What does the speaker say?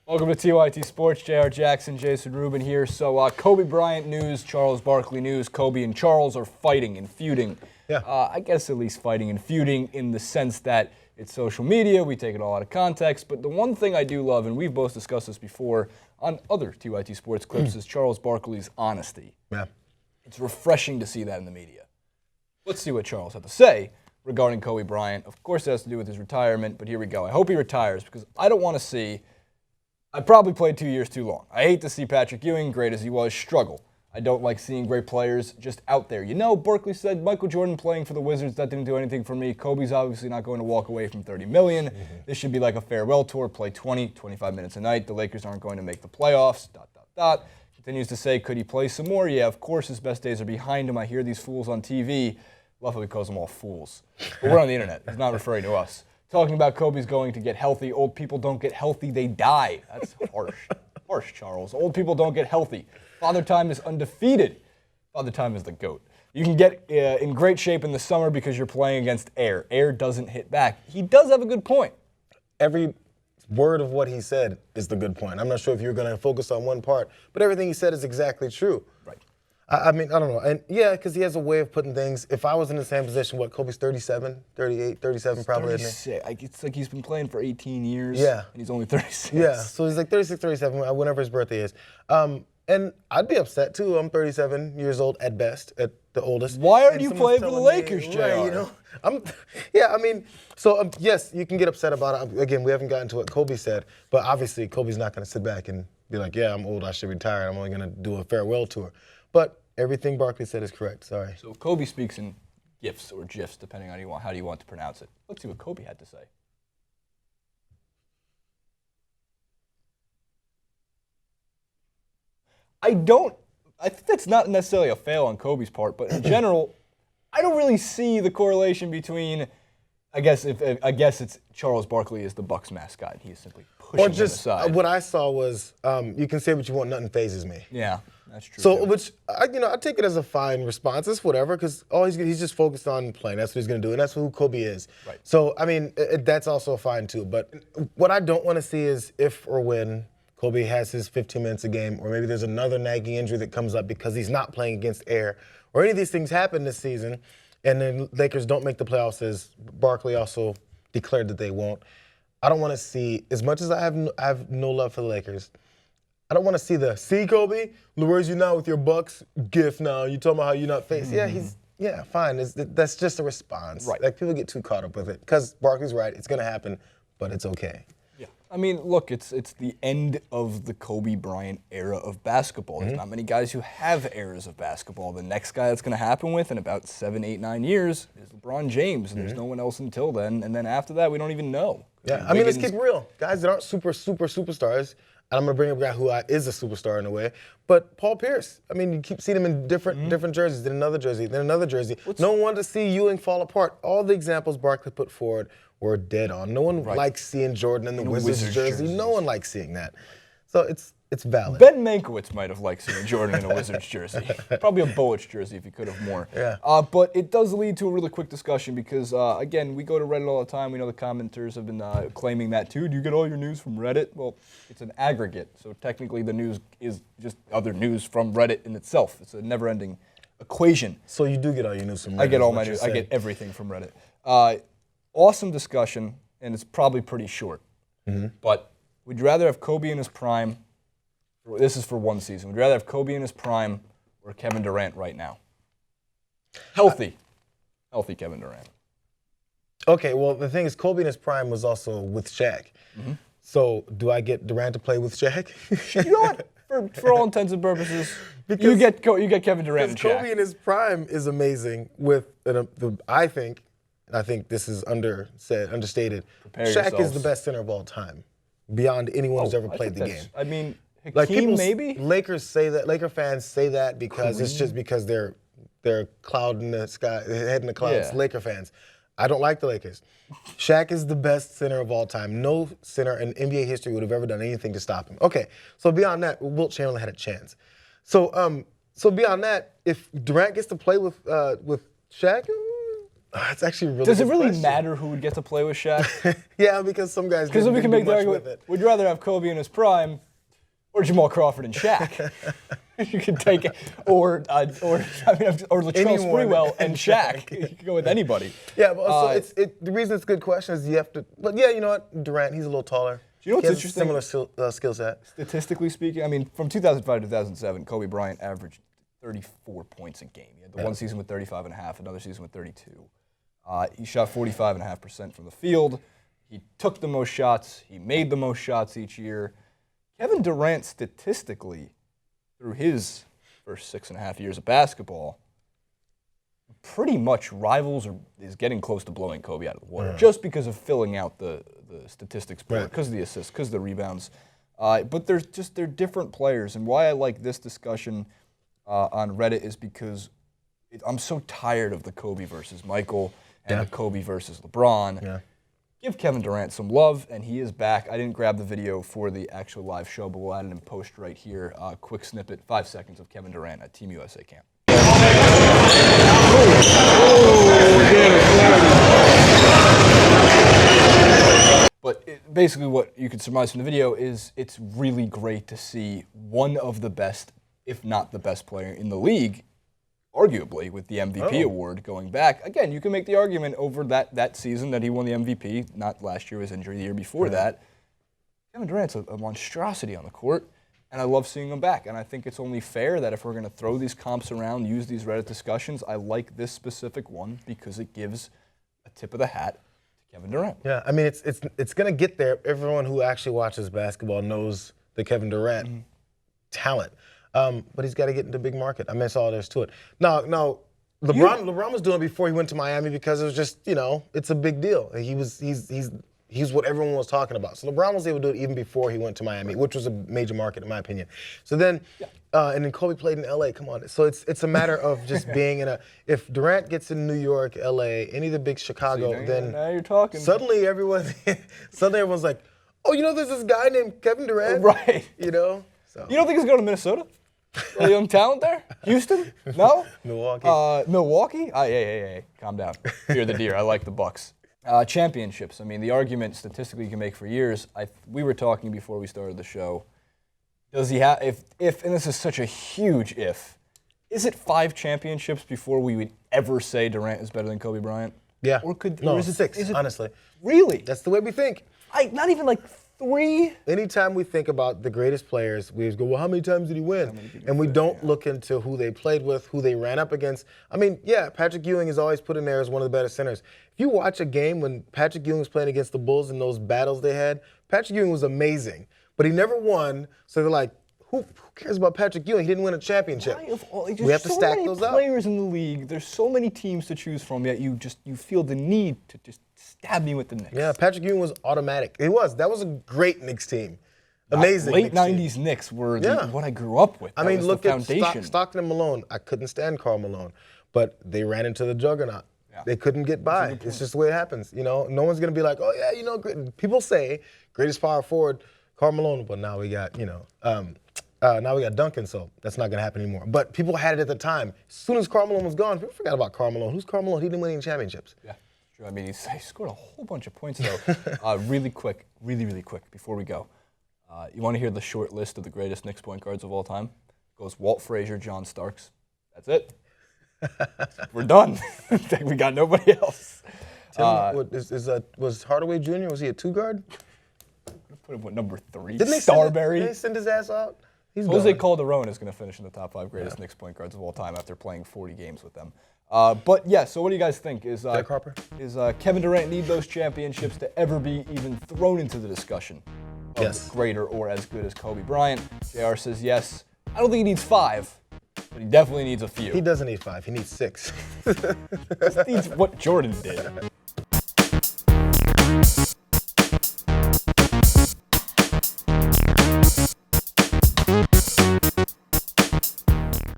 Welcome to TYT Sports. J.R. Jackson, Jason Rubin here. So Kobe Bryant news, Charles Barkley news. Kobe and Charles are fighting and feuding. Yeah. I guess at least fighting and feuding in the sense that it's social media. We take it all out of context. But the one thing I do love, and we've both discussed this before on other TYT Sports clips, is Charles Barkley's honesty. Yeah. It's refreshing to see that in the media. Let's see what Charles had to say regarding Kobe Bryant. Of course, it has to do with his retirement, but here we go. I hope he retires because I don't want to see... I probably played 2 years too long. I hate to see Patrick Ewing, great as he was, struggle. I don't like seeing great players just out there. You know, Barkley said, Michael Jordan playing for the Wizards, that didn't do anything for me. Kobe's obviously not going to walk away from $30 million. This should be like a farewell tour, play 20, 25 minutes a night. The Lakers aren't going to make the playoffs, ... Continues to say, could he play some more? Yeah, of course his best days are behind him. I hear these fools on TV. Luckily, he calls them all fools. But we're on the internet. He's not referring to us. Talking about Kobe's going to get healthy. Old people don't get healthy, they die. That's harsh. Harsh, Charles. Old people don't get healthy. Father Time is undefeated. Father Time is the GOAT. You can get in great shape in the summer because you're playing against air. Air doesn't hit back. He does have a good point. Every word of what he said is the good point. I'm not sure if you're going to focus on one part, but everything he said is exactly true. Right. I mean, I don't know. And yeah, because he has a way of putting things. If I was in the same position, what, Kobe's 37, 38, 37 probably, isn't he? It's like he's been playing for 18 years. Yeah. And he's only 36. Yeah, so he's like 36, 37, whenever his birthday is. And I'd be upset too. I'm 37 years old at best, at the oldest. Why aren't you playing for the Lakers, JR? Right, you know? Yes, you can get upset about it. Again, we haven't gotten to what Kobe said, but obviously Kobe's not going to sit back and be like, yeah, I'm old, I should retire, I'm only going to do a farewell tour. But everything Barkley said is correct, sorry. So Kobe speaks in GIFs or GIFs, depending on how you want to pronounce it. Let's see what Kobe had to say. I think that's not necessarily a fail on Kobe's part, but in general, I don't really see the correlation between, I guess it's Charles Barkley is the Bucks mascot. He is simply pushing him aside. What I saw was, you can say what you want, nothing phases me. Yeah, that's true. So, which, I take it as a fine response. It's whatever, because he's just focused on playing. That's what he's going to do, and that's who Kobe is. Right. So, I mean, that's also fine, too. But what I don't want to see is if or when Kobe has his 15 minutes a game, or maybe there's another nagging injury that comes up because he's not playing against air, or any of these things happen this season, and then Lakers don't make the playoffs, as Barkley also declared that they won't. I don't want to see, as much as I have no love for the Lakers, I don't want to see see Kobe, where's you now with your Bucks gif now, you talking about how you're not facing. Yeah, fine, that's just a response. Right. Like, people get too caught up with it, because Barkley's right, it's going to happen, but it's okay. Yeah. I mean, look, it's the end of the Kobe Bryant era of basketball. There's not many guys who have eras of basketball. The next guy that's going to happen with in about 7, 8, 9 years is LeBron James, and there's no one else until then. And then after that, we don't even know. Yeah, I mean, let's keep it real. Guys that aren't superstars, and I'm going to bring up a guy who is a superstar in a way, but Paul Pierce. I mean, you keep seeing him in different jerseys, then another jersey, then another jersey. No one wanted to see Ewing fall apart. All the examples Barkley put forward were dead on. No one likes seeing Jordan in the Wizards jersey. No one likes seeing that. So it's valid. Ben Mankiewicz might have liked seeing Jordan in a Wizards jersey. Probably a Bullets jersey if he could have more. Yeah. But it does lead to a really quick discussion because, again, we go to Reddit all the time. We know the commenters have been claiming that too. Do you get all your news from Reddit? Well, it's an aggregate. So technically the news is just other news from Reddit in itself. It's a never-ending equation. So you do get all your news from Reddit? I get all my news. I get everything from Reddit. Awesome discussion, and it's probably pretty short. But would you rather have Kobe in his prime? This is for one season. Would you rather have Kobe in his prime or Kevin Durant right now? Healthy Kevin Durant. Okay, well, the thing is, Kobe in his prime was also with Shaq. So do I get Durant to play with Shaq? You know what? For all intents and purposes, you get Kevin Durant and Shaq. Kobe in his prime is amazing with, I think this is understated. Shaq is the best center of all time, beyond anyone who's ever played the game. I mean, Hakeem maybe? Lakers say that, Laker fans say that because it's just because they're cloud in the sky, head in the clouds, Laker fans. I don't like the Lakers. Shaq is the best center of all time. No center in NBA history would have ever done anything to stop him. Okay, so beyond that, Wilt Chamberlain had a chance. So beyond that, if Durant gets to play with Shaq, That's actually a really Does it good really question. matter who would get to play with Shaq? Yeah, because some guys Because didn't we can do make the much argument, with it. would you rather have Kobe in his prime or Jamal Crawford and Shaq? You could take it, or Latrell Sprewell and Shaq. You could go with anybody. Yeah, but so the reason it's a good question is you have to. But yeah, you know what? Durant, he's a little taller. Do you know what's he has interesting? A similar skill set. Statistically speaking, I mean, from 2005 to 2007, Kobe Bryant averaged 34 points a game. He had the one season with 35.5, another season with 32. He shot 45.5% from the field. He took the most shots. He made the most shots each year. Kevin Durant, statistically, through his first 6.5 years of basketball, pretty much is getting close to blowing Kobe out of the water, just because of filling out the statistics board, because of the assists, because of the rebounds. But they're different players, and why I like this discussion on Reddit is because I'm so tired of the Kobe versus Michael and the Kobe versus LeBron. Yeah. Give Kevin Durant some love, and he is back. I didn't grab the video for the actual live show, but we'll add it in post right here. Quick snippet, 5 seconds of Kevin Durant at Team USA camp. But basically what you can surmise from the video is it's really great to see one of the best, if not the best player in the league, arguably with the MVP award going back. Again, you can make the argument over that season that he won the MVP, not last year, his injury, the year before that. Kevin Durant's a monstrosity on the court, and I love seeing him back. And I think it's only fair that if we're going to throw these comps around, use these Reddit discussions, I like this specific one because it gives a tip of the hat to Kevin Durant. Yeah, I mean, it's going to get there. Everyone who actually watches basketball knows the Kevin Durant talent. But he's got to get into big market. I mean, that's all there's to it. No, LeBron was doing it before he went to Miami because it was just, it's a big deal. He's what everyone was talking about. So LeBron was able to do it even before he went to Miami, which was a major market in my opinion. So then, and then Kobe played in LA. Come on. So it's a matter of just being in if Durant gets in New York, LA, any of the big Chicago, then now you're talking. Suddenly everyone's like, oh, there's this guy named Kevin Durant. Right. So. You don't think he's going to Minnesota? A young talent there? Houston? No? Milwaukee. Milwaukee? Hey, calm down. Fear the deer. I like the Bucks. Championships. I mean, the argument statistically you can make for years. We were talking before we started the show. Does he have, and this is such a huge if, is it 5 championships before we would ever say Durant is better than Kobe Bryant? Yeah. Or is it 6, honestly. Really? That's the way we think. Not even like 3? Anytime we think about the greatest players, we just go, well, how many times did he win? And we don't look into who they played with, who they ran up against. I mean, yeah, Patrick Ewing is always put in there as one of the better centers. If you watch a game when Patrick Ewing was playing against the Bulls in those battles they had, Patrick Ewing was amazing, but he never won. So they're like, who cares about Patrick Ewing? He didn't win a championship. We have to stack those up. So many players in the league. There's so many teams to choose from. Yet you feel the need to just stab me with the Knicks. Yeah, Patrick Ewing was automatic. He was. That was a great Knicks team. Amazing. Late '90s Knicks were what I grew up with. I mean, look at Stockton and Malone. I couldn't stand Karl Malone, but they ran into the juggernaut. Yeah. They couldn't get by. It's just the way it happens. No one's gonna be like, oh yeah, great. People say greatest power forward, Karl Malone, but now we got now we got Duncan, so that's not going to happen anymore. But people had it at the time. As soon as Karl Malone was gone, people forgot about Karl Malone. Who's Karl Malone? He didn't win any championships. Yeah, true. I mean, he scored a whole bunch of points, though. Really quick, really quick, before we go. You want to hear the short list of the greatest Knicks point guards of all time? It goes Walt Frazier, John Starks. That's it. We're done. We got nobody else. Was Hardaway Jr., was he a 2-guard? Put him at number 3. Didn't they send his ass out? Jose Calderon is going to finish in the top 5 greatest Knicks point guards of all time after playing 40 games with them. But yeah, so what do you guys think? Is Kevin Durant need those championships to ever be even thrown into the discussion of greater or as good as Kobe Bryant? JR says yes. I don't think he needs 5, but he definitely needs a few. He doesn't need 5. He needs 6. He needs what Jordan did.